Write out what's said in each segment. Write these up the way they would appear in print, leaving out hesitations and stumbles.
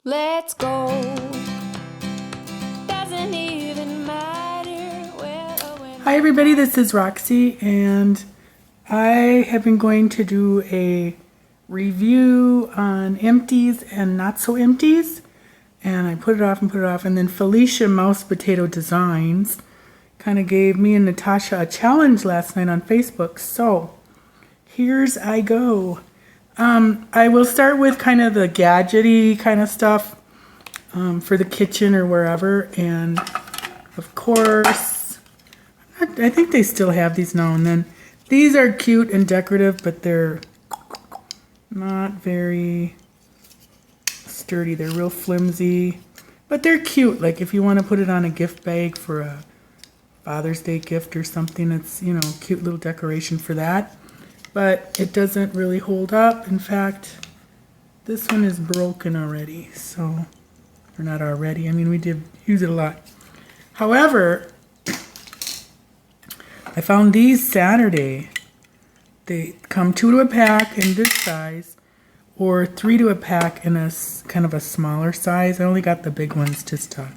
Let's go. Doesn't even matter where or when. Hi everybody, this is Roxy and I have been going to do a review on Empties and Not So Empties, and I put it off and then Felicia Mouse Potato Designs kind of gave me and Natasha a challenge last night on Facebook, so here's I go. I will start with kind of the gadgety kind of stuff for the kitchen or wherever, and of course I think they still have these now and then. These are cute and decorative, but they're not very sturdy. They're real flimsy, but they're cute. Like if you want to put it on a gift bag for a Father's Day gift or something, it's, you know, cute little decoration for that. But it doesn't really hold up. In fact, this one is broken already. So, or not already. I mean, we did use it a lot. However, I found these Saturday. They come 2 to a pack in this size, or 3 to a pack in a kind of a smaller size. I only got the big ones just to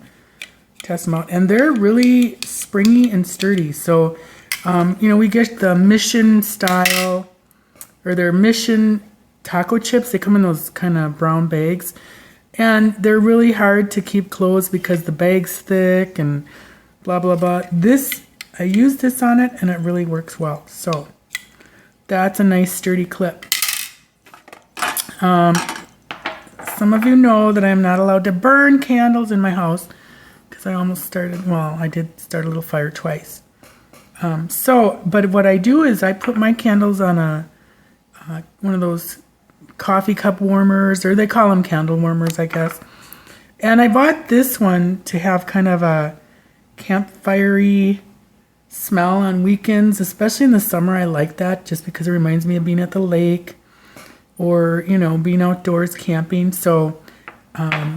test them out, and they're really springy and sturdy. So, you know, we get the Mission style, or their Mission taco chips. They come in those kind of brown bags, and they're really hard to keep closed because the bag's thick and blah blah blah. This, I used this on it and it really works well. So that's a nice sturdy clip. Some of you know that I'm not allowed to burn candles in my house because I almost started, well, I did start a little fire twice. But what I do is I put my candles on one of those coffee cup warmers, or they call them candle warmers, I guess. And I bought this one to have kind of a campfire-y smell on weekends, especially in the summer. I like that just because it reminds me of being at the lake or, you know, being outdoors camping. So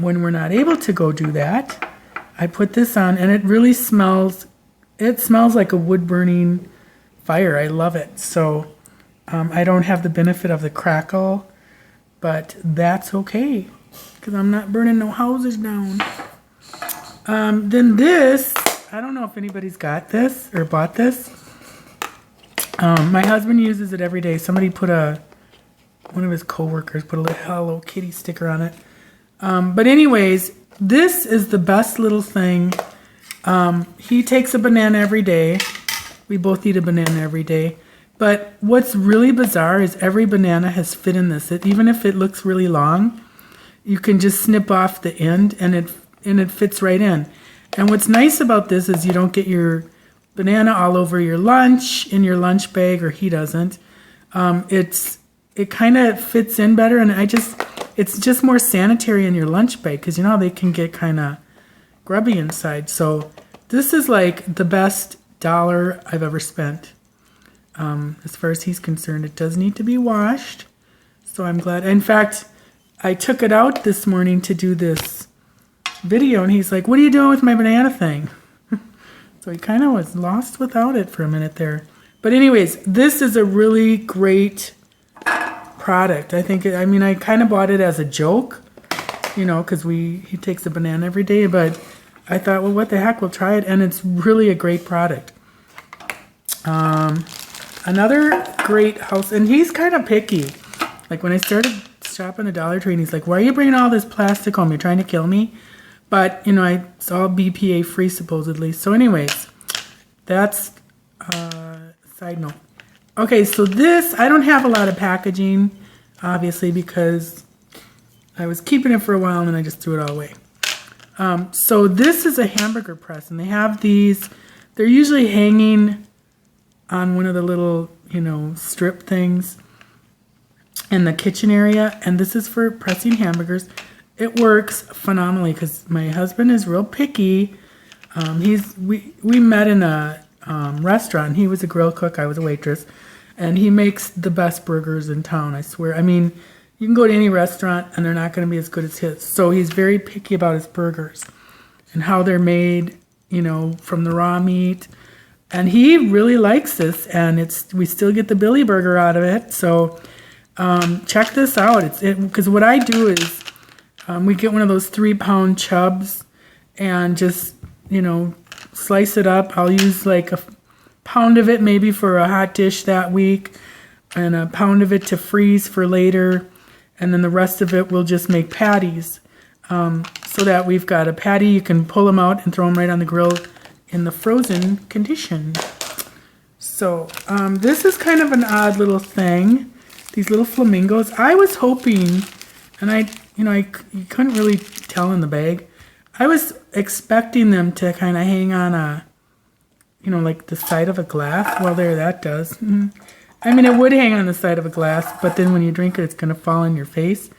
when we're not able to go do that, I put this on, and it really smells, it smells like a wood burning fire. I love it. So I don't have the benefit of the crackle, but that's okay because I'm not burning no houses down. Then this, I don't know if anybody's got this or bought this. My husband uses it every day. Somebody put one of his coworkers put a little Hello Kitty sticker on it. But anyways, this is the best little thing. He takes a banana every day. We both eat a banana every day. But what's really bizarre is every banana has fit in this. Even if it looks really long, you can just snip off the end and it fits right in. And what's nice about this is you don't get your banana all over your lunch, in your lunch bag, or he doesn't. It kind of fits in better, and it's just more sanitary in your lunch bag because, you know, they can get kind of grubby inside. So this is like the best dollar I've ever spent. As far as he's concerned, it does need to be washed. So I'm glad. In fact, I took it out this morning to do this video, and he's like, "What are you doing with my banana thing?" So he kind of was lost without it for a minute there. But anyways, this is a really great product. I kind of bought it as a joke, you know, because he takes a banana every day, but I thought, well, what the heck, we'll try it, and it's really a great product. Another great house, and he's kind of picky. Like when I started shopping at Dollar Tree, and he's like, "Why are you bringing all this plastic home? You're trying to kill me?" But, you know, it's all BPA free supposedly. So anyways, that's side note. Okay, so this, I don't have a lot of packaging, obviously, because I was keeping it for a while and then I just threw it all away. So this is a hamburger press, and they have these, they're usually hanging on one of the little, you know, strip things in the kitchen area, and this is for pressing hamburgers. It works phenomenally because my husband is real picky. We met in a restaurant. He was a grill cook, I was a waitress, and he makes the best burgers in town, I swear. I mean, you can go to any restaurant and they're not going to be as good as his. So he's very picky about his burgers and how they're made, you know, from the raw meat. And he really likes this, and we still get the Billy Burger out of it. So check this out. Because what I do is We get one of those 3-pound chubs and just, slice it up. I'll use like a pound of it maybe for a hot dish that week and a pound of it to freeze for later. And then the rest of it we'll just make patties. So that we've got a patty, you can pull them out and throw them right on the grill in the frozen condition. So this is kind of an odd little thing. These little flamingos. I was hoping, and you couldn't really tell in the bag. I was expecting them to kind of hang on a, like the side of a glass. Well, there, that does. I mean, it would hang on the side of a glass, but then when you drink it, it's going to fall in your face.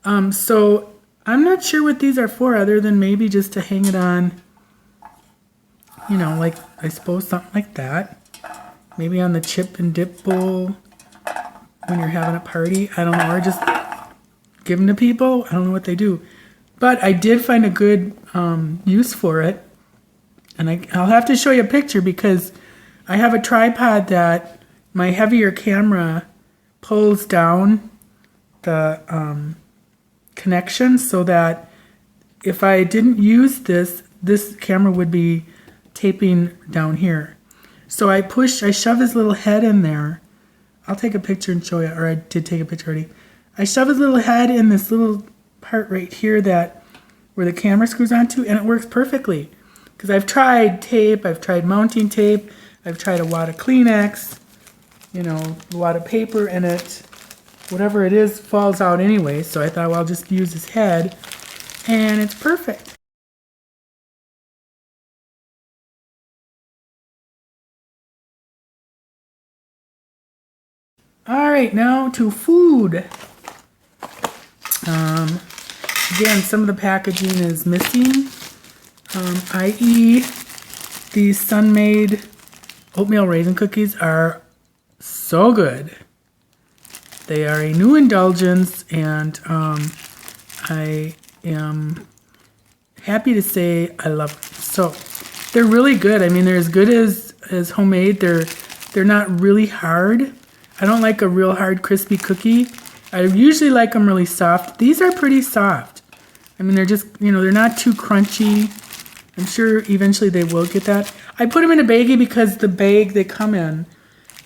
So I'm not sure what these are for, other than maybe just to hang it on, like, I suppose something like that. Maybe on the chip and dip bowl when you're having a party. I don't know, or just give them to people. I don't know what they do. But I did find a good use for it. And I'll have to show you a picture because I have a tripod that my heavier camera pulls down the connection so that if I didn't use this camera would be taping down here. So I shove his little head in there. I'll take a picture and show you, or I did take a picture already. I shove his little head in this little part right here where the camera screws onto, and it works perfectly. Because I've tried tape, I've tried mounting tape, I've tried a wad of Kleenex, a wad of paper, and whatever it is falls out anyway. So I thought, well, I'll just use his head, and it's perfect. All right, now to food. Again, some of the packaging is missing, i.e. these Sun-Maid oatmeal raisin cookies are so good. They are a new indulgence, and I am happy to say I love them. So they're really good. I mean, they're as good as homemade. They're not really hard. I don't like a real hard crispy cookie. I usually like them really soft. These are pretty soft. I mean, they're just, they're not too crunchy. I'm sure eventually they will get that. I put them in a baggie because the bag they come in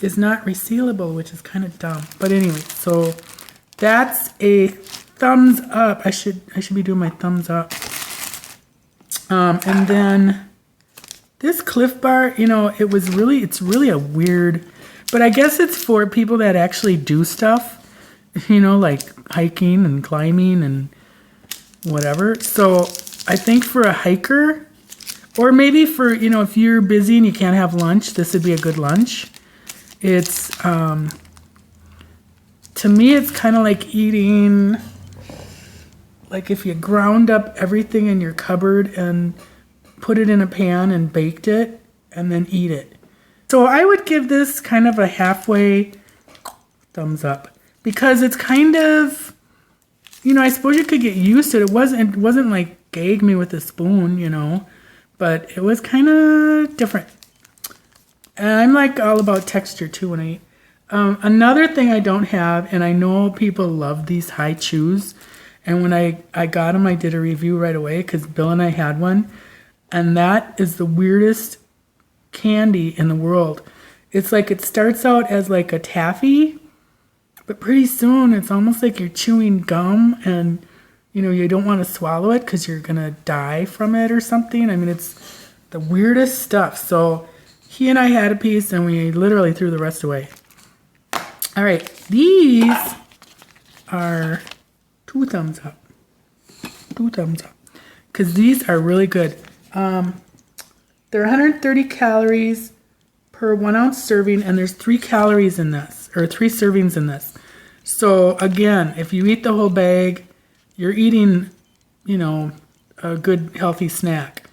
is not resealable, which is kind of dumb. But anyway, so that's a thumbs up. I should be doing my thumbs up. And then this Cliff Bar, it's really a weird, but I guess it's for people that actually do stuff, like hiking and climbing and whatever. So I think for a hiker, or maybe for, if you're busy and you can't have lunch, this would be a good lunch. It's, to me, it's kind of like eating, like if you ground up everything in your cupboard and put it in a pan and baked it and then eat it. So I would give this kind of a halfway thumbs up because it's kind of, I suppose you could get used to it. It wasn't like gag me with a spoon, but it was kind of different. And I'm like all about texture too when I eat. Another thing I don't have, and I know people love these high chews, and when I got them, I did a review right away because Bill and I had one, and that is the weirdest candy in the world. It's like it starts out as like a taffy, but pretty soon it's almost like you're chewing gum, and you don't want to swallow it because you're gonna die from it or something. I mean, it's the weirdest stuff. So he and I had a piece and we literally threw the rest away. All right, these are 2 thumbs up. 2 thumbs up. Because these are really good. They're 130 calories per 1 ounce serving, and there's 3 calories in this, or 3 servings in this. So again, if you eat the whole bag, you're eating, a good healthy snack.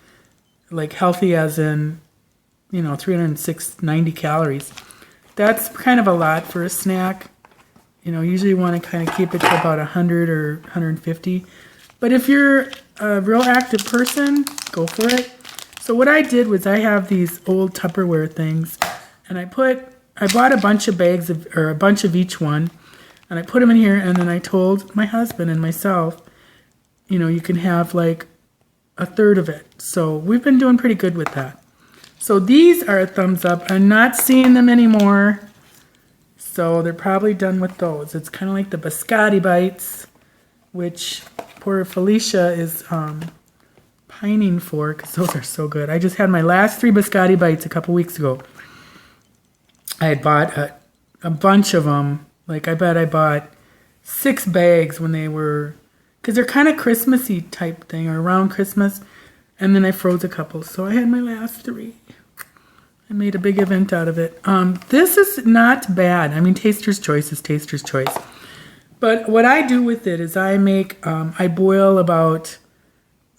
Like healthy as in, 390 calories. That's kind of a lot for a snack. Usually you want to kind of keep it to about 100 or 150. But if you're a real active person, go for it. So what I did was I have these old Tupperware things, and I bought a bunch of bags or a bunch of each one, and I put them in here, and then I told my husband and myself, you can have like a third of it. So we've been doing pretty good with that. So these are a thumbs up. I'm not seeing them anymore. So they're probably done with those. It's kind of like the biscotti bites, which poor Felicia is pining for because those are so good. I just had my last 3 biscotti bites a couple weeks ago. I had bought a bunch of them. Like I bet I bought 6 bags when they were, because they're kind of Christmassy type thing or around Christmas. And then I froze a couple. So I had my last 3. I made a big event out of it. This is not bad. I mean, taster's choice is taster's choice. But what I do with it is I boil about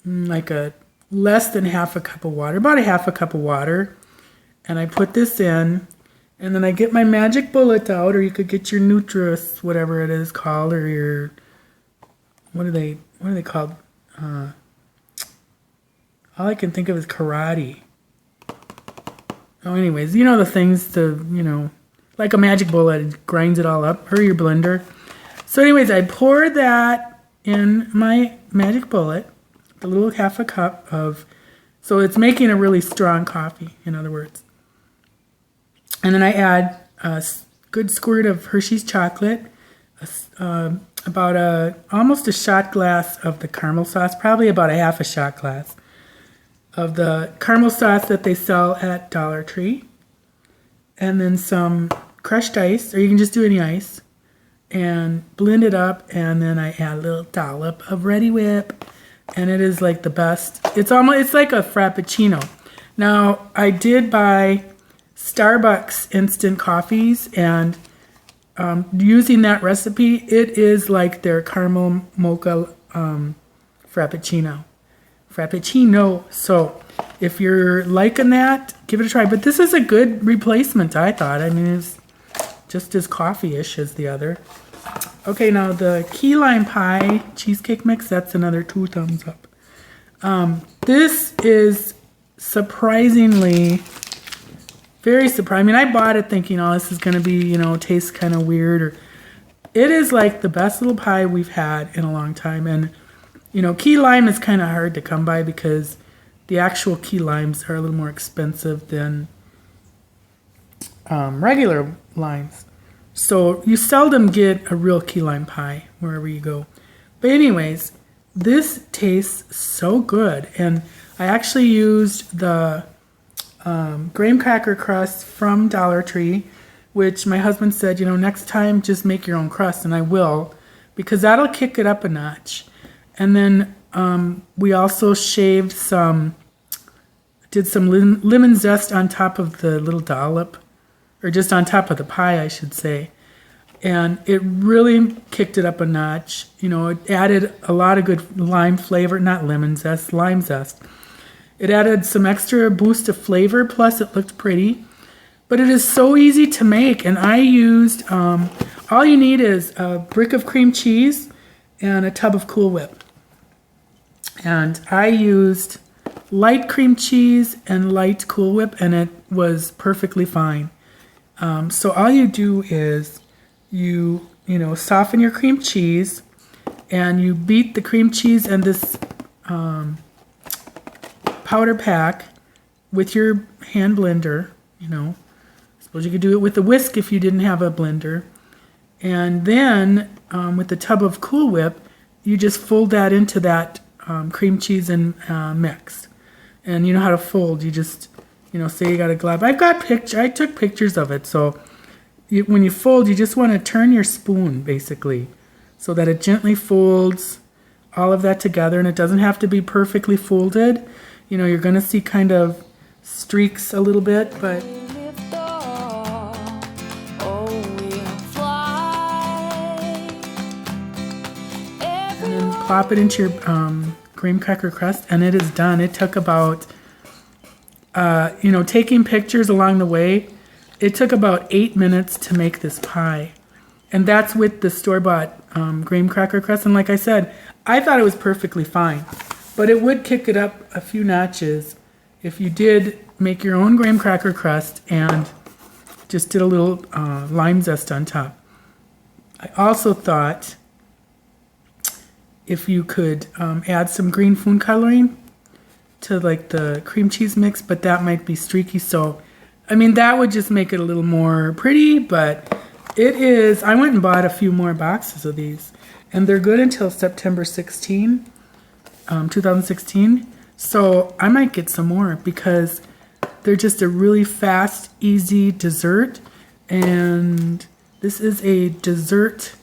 like a less than half a cup of water, about a half a cup of water. And I put this in, and then I get my magic bullet out, or you could get your Nutris, whatever it is called, or your, what are they called? All I can think of is karate. Oh, anyways, the things to, like a magic bullet, it grinds it all up, or your blender. So anyways, I pour that in my magic bullet, a little half a cup of, so it's making a really strong coffee, in other words. And then I add a good squirt of Hershey's chocolate, about almost a shot glass of the caramel sauce, probably about a half a shot glass of the caramel sauce that they sell at Dollar Tree, and then some crushed ice, or you can just do any ice, and blend it up, and then I add a little dollop of Ready Whip, and it is like the best. It's like a Frappuccino. Now, I did buy Starbucks instant coffees, and using that recipe, it is like their caramel mocha Frappuccino. So if you're liking that, give it a try. But this is a good replacement, I thought. I mean, it's just as coffee-ish as the other. Okay, now the key lime pie cheesecake mix, that's another 2 thumbs up. This is surprisingly, very surprising. I mean, I bought it thinking, oh, this is going to be, taste kind of weird. It is like the best little pie we've had in a long time. And key lime is kind of hard to come by because the actual key limes are a little more expensive than regular limes. So you seldom get a real key lime pie wherever you go. But anyways, this tastes so good. And I actually used the graham cracker crust from Dollar Tree, which my husband said, next time just make your own crust, and I will, because that'll kick it up a notch. And then we also shaved did some lemon zest on top of the little dollop, or just on top of the pie, I should say. And it really kicked it up a notch. It added a lot of good lime flavor, not lemon zest, lime zest. It added some extra boost of flavor, plus it looked pretty. But it is so easy to make, and I used, all you need is a brick of cream cheese and a tub of Cool Whip. And I used light cream cheese and light Cool Whip, and it was perfectly fine. So all you do is you soften your cream cheese, and you beat the cream cheese and this powder pack with your hand blender. Suppose you could do it with a whisk if you didn't have a blender. And then with the tub of Cool Whip, you just fold that into that cream cheese and mix. And you know how to fold. You just, say you got a glob. I took pictures of it. So when you fold, you just want to turn your spoon, basically, so that it gently folds all of that together. And it doesn't have to be perfectly folded. You're going to see kind of streaks a little bit, but... And then plop it into your graham cracker crust, and it is done. It took about, taking pictures along the way, it took about 8 minutes to make this pie. And that's with the store-bought graham cracker crust. And like I said, I thought it was perfectly fine. But it would kick it up a few notches if you did make your own graham cracker crust and just did a little lime zest on top. I also thought if you could add some green food coloring to like the cream cheese mix, but that might be streaky. So, I mean, that would just make it a little more pretty, but it is, I went and bought a few more boxes of these, and they're good until September 16, 2016. So I might get some more because they're just a really fast, easy dessert, and this is a dessert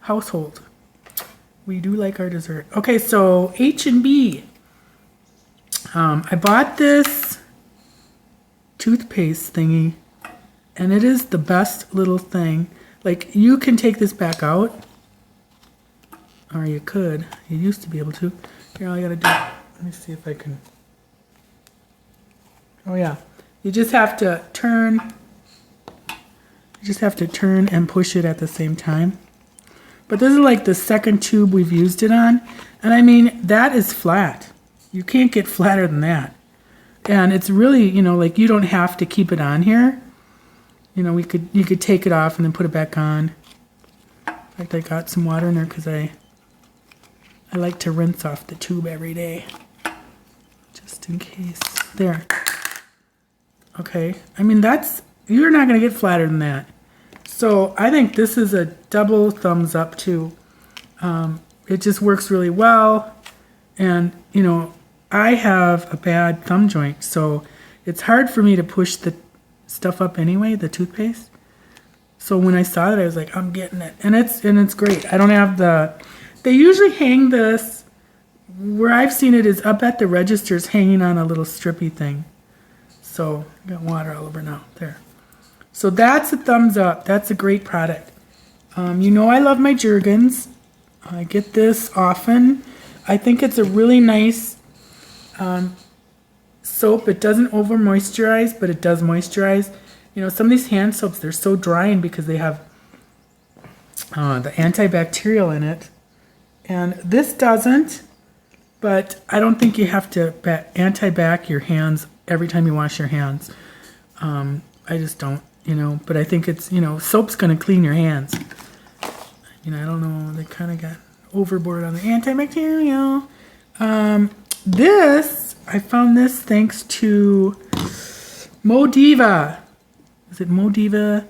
household. We do like our dessert. Okay, so H&B. I bought this toothpaste thingy, and it is the best little thing. Like, you can take this back out, or you could. You used to be able to. Here, all I gotta do, let me see if I can. Oh yeah, you just have to turn. You just have to turn and push it at the same time. But this is like the second tube we've used it on, and I mean, that is flat. You can't get flatter than that. And it's really, you know, like, you don't have to keep it on here. You know, you could take it off and then put it back on. In fact, I got some water in there because I like to rinse off the tube every day, just in case. There. Okay. I mean, you're not going to get flatter than that. So I think this is a double thumbs up too. It just works really well. And, you know, I have a bad thumb joint, so it's hard for me to push the stuff up anyway, the toothpaste. So when I saw that, I was like, I'm getting it. And it's great. I don't have they usually hang this, where I've seen it is up at the registers hanging on a little strippy thing. So I got water all over now. There. So that's a thumbs up. That's a great product. You know I love my Jergens. I get this often. I think it's a really nice soap. It doesn't over moisturize, but it does moisturize. You know, some of these hand soaps, they're so drying because they have the antibacterial in it. And this doesn't, but I don't think you have to anti-bac your hands every time you wash your hands. I just don't, you know, but I think it's, you know, soap's going to clean your hands. You know, I don't know, they kind of got overboard on the antibacterial. I found this thanks to Modiva. Is it Modiva?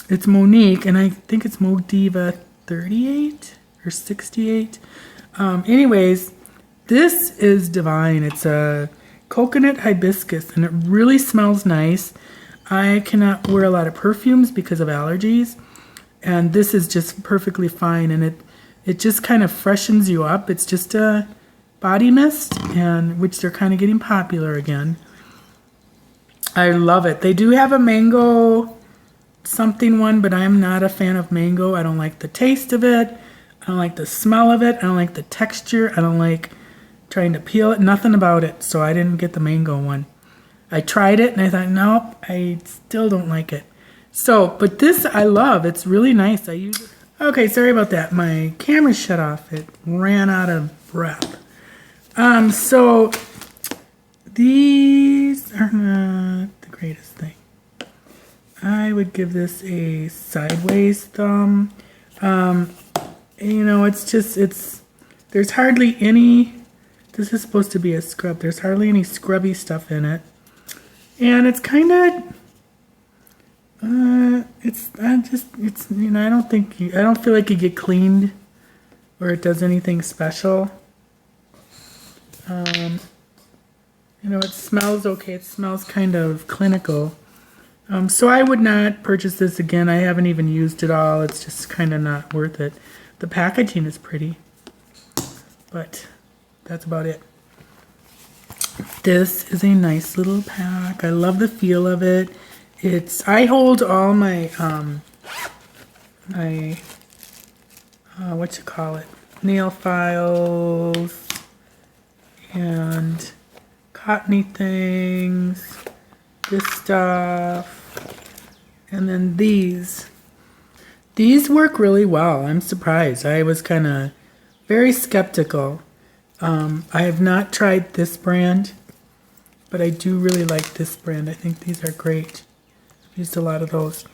It's Monique, and I think it's Modiva 38 or 68. Anyways, this is divine. It's a coconut hibiscus, and it really smells nice. I cannot wear a lot of perfumes because of allergies, and this is just perfectly fine, and it just kind of freshens you up. It's just a body mist, and which they're kind of getting popular again. I love it. They do have a mango something one, but I'm not a fan of mango. I don't like the taste of it. I don't like the smell of it. I don't like the texture. I don't like trying to peel it. Nothing about it. So I didn't get the mango one. I tried it and I thought, nope, I still don't like it. So, but this I love. It's really nice. I use it. Okay, sorry about that. My camera shut off. It ran out of breath. So these are not the greatest thing. I would give this a sideways thumb. You know, there's hardly any, this is supposed to be a scrub. There's hardly any scrubby stuff in it. And it's kind of, you know, I don't feel like you get cleaned or it does anything special. You know, it smells okay. It smells kind of clinical. So I would not purchase this again. I haven't even used it all. It's just kind of not worth it. The packaging is pretty, but that's about it. This is a nice little pack. I love the feel of it. I hold all my, nail files and cottony things, this stuff, and then these. These work really well. I'm surprised. I was kind of very skeptical. I have not tried this brand, but I do really like this brand. I think these are great. I've used a lot of those.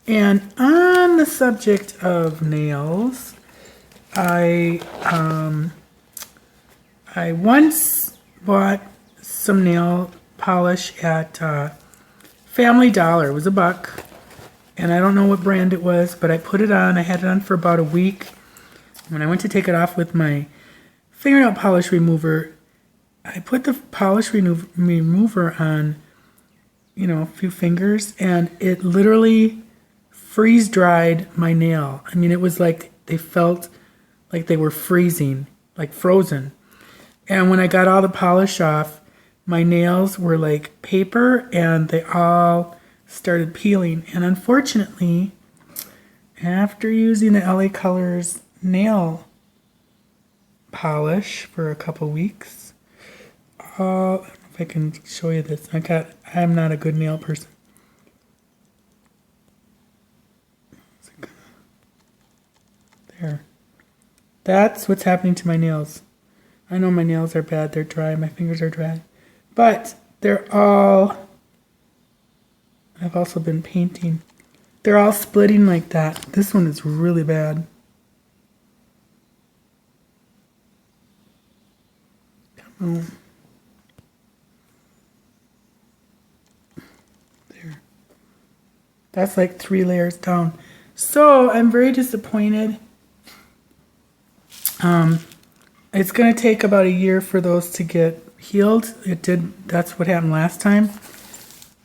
And on the subject of nails, I once bought some nail polish at Family Dollar. It was $1, and I don't know what brand it was, but I put it on. I had it on for about a week. When I went to take it off with my fingernail polish remover, I put the polish remover on, you know, a few fingers, and it literally freeze dried my nail. I mean, it was like they felt like they were freezing, like frozen. And when I got all the polish off, my nails were like paper, and they all started peeling. And unfortunately, after using the LA Colors nail polish for a couple weeks, I don't know if I can show you this. I'm not a good nail person. There. That's what's happening to my nails. I know my nails are bad. They're dry. My fingers are dry. But they're all... I've also been painting. They're all splitting like that. This one is really bad. Come on. There. That's like 3 layers down. So I'm very disappointed. It's going to take about a year for those to get healed. It did. That's what happened last time.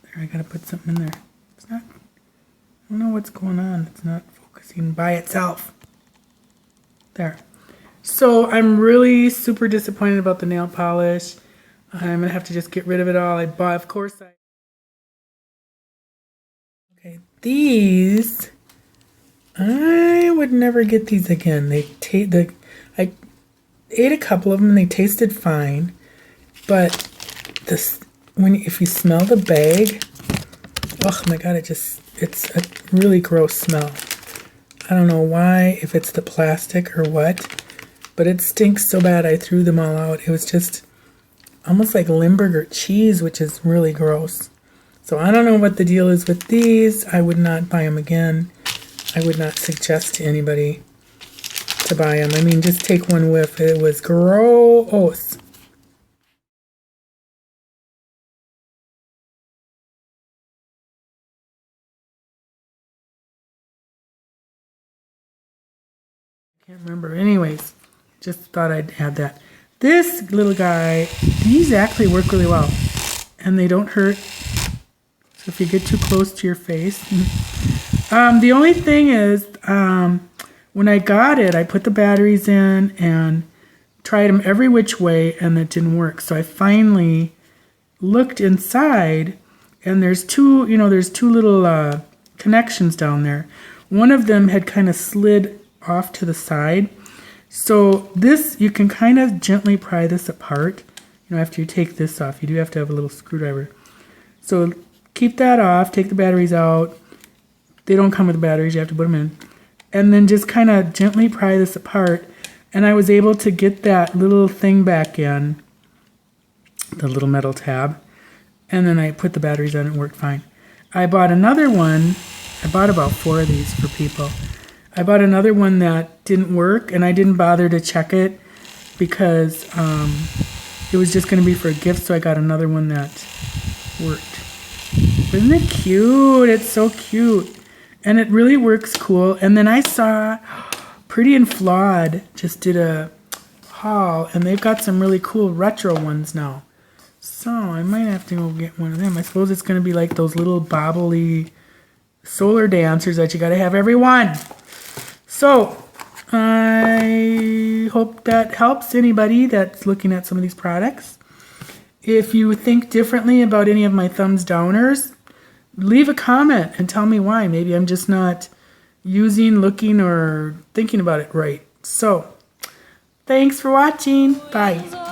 There, I got to put something in there. It's not, I don't know what's going on. It's not focusing by itself. There. So I'm really super disappointed about the nail polish. I'm going to have to just get rid of it all. I bought, of course, okay, these, I would never get these again. I ate a couple of them and they tasted fine, but if you smell the bag, oh my god, it's a really gross smell. I don't know why, if it's the plastic or what, but it stinks so bad I threw them all out. It was just almost like Limburger cheese, which is really gross. So I don't know what the deal is with these. I would not buy them again. I would not suggest to anybody to buy them. I mean, just take one whiff. It was gross. Can't remember. Anyways, just thought I'd add that. This little guy, these actually work really well. And they don't hurt. So if you get too close to your face. The only thing is, when I got it, I put the batteries in and tried them every which way, and it didn't work. So I finally looked inside, and there's two little connections down there. One of them had kind of slid off to the side. So this, you can kind of gently pry this apart. You know, after you take this off, you do have to have a little screwdriver. So keep that off, take the batteries out. They don't come with batteries, you have to put them in. And then just kind of gently pry this apart. And I was able to get that little thing back in, the little metal tab. And then I put the batteries on, it worked fine. I bought another one. I bought about 4 of these for people. I bought another one that didn't work, and I didn't bother to check it because it was just going to be for a gift, so I got another one that worked. Isn't it cute? It's so cute. And it really works cool. And then I saw Pretty and Flawed just did a haul, and they've got some really cool retro ones now. So I might have to go get one of them. I suppose it's going to be like those little bobbly solar dancers that you got to have every one. So I hope that helps anybody that's looking at some of these products. If you think differently about any of my thumbs downers, leave a comment and tell me why. Maybe I'm just not looking, or thinking about it right. So, thanks for watching. Bye.